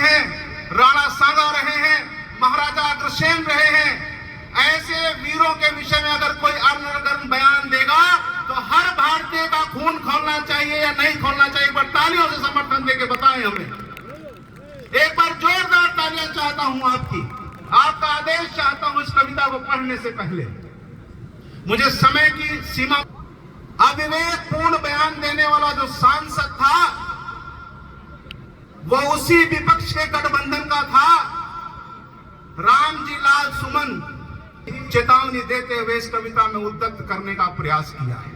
हैं, राणा सांगा रहे हैं, महाराजा अग्रसेन रहे हैं। ऐसे वीरों के विषय में अगर कोई अनर्गल बयान देगा तो हर भारतीय का खून खोलना चाहिए या नहीं खोलना चाहिए? एक बार तालियों से समर्थन देके बताएं हमें। एक बार जोरदार तालियां चाहता हूं आपका आदेश चाहता हूं इस कविता को पढ़ने से पहले। मुझे समय की सीमा। अविवेकपूर्ण बयान देने वाला जो सांसद था वो उसी विपक्ष के गठबंधन का था, रामजी लाल सुमन। चेतावनी देते हुए इस कविता में उद्दक्त करने का प्रयास किया है।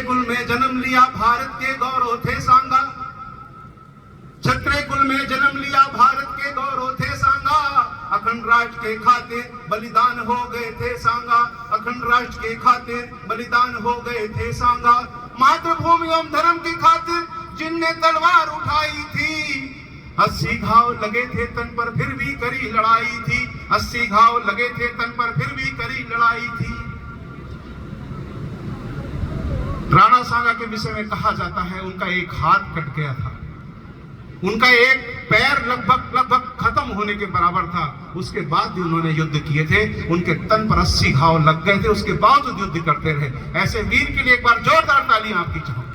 कुल में जन्म लिया भारत के गौरव थे सांगा, छत्रे कुल में जन्म लिया भारत के गौरव थे सांगा। अखंड राष्ट्र के खातिर बलिदान हो गए थे सांगा, अखंड राष्ट्र के खातिर बलिदान हो गए थे सांगा। मातृभूमि एवं धर्म की खातिर जिनने तलवार उठाई थी, 80 घाव लगे थे तन पर फिर भी करी लड़ाई थी, 80 घाव लगे थे तन पर फिर भी करी लड़ाई थी। राणा सांगा के विषय में कहा जाता है उनका एक हाथ कट गया था, उनका एक पैर लगभग खत्म होने के बराबर था। उसके बाद भी उन्होंने युद्ध किए थे, उनके तन पर 80 घाव लग गए थे, उसके बावजूद युद्ध करते रहे। ऐसे वीर के लिए एक बार जोरदार तालियां आपकी चाहूंगा।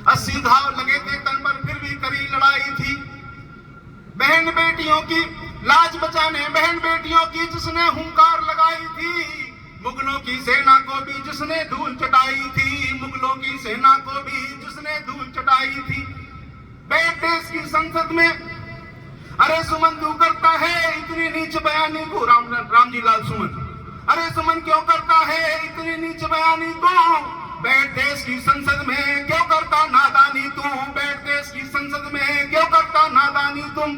80 घाव लगे थे तन पर फिर भी करी लड़ाई थी। बहन बेटियों की लाज बचाने, बहन बेटियों की जिसने हुंकार लगाई थी, मुगलों की सेना को भी जिसने धूल चटाई थी, मुगलों की सेना को भी जिसने धूल चटाई थी। बैठ देश की संसद में अरे सुमन क्यों करता है इतनी नीच बयानी को? रामजी लाल सुमन, अरे सुमन क्यों करता है इतनी नीच बयानी को? बैठ देश की संसद में क्यों करता नादानी तू? बैठ देश की संसद में क्यों करता नादानी तुम?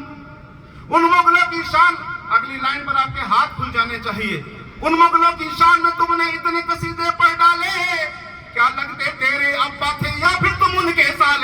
उन मुगलों की शान, अगली लाइन पर आपके हाथ खुल जाने चाहिए। उन मुगलों की शान में तुमने इतने कसीदे पढ़ डाले,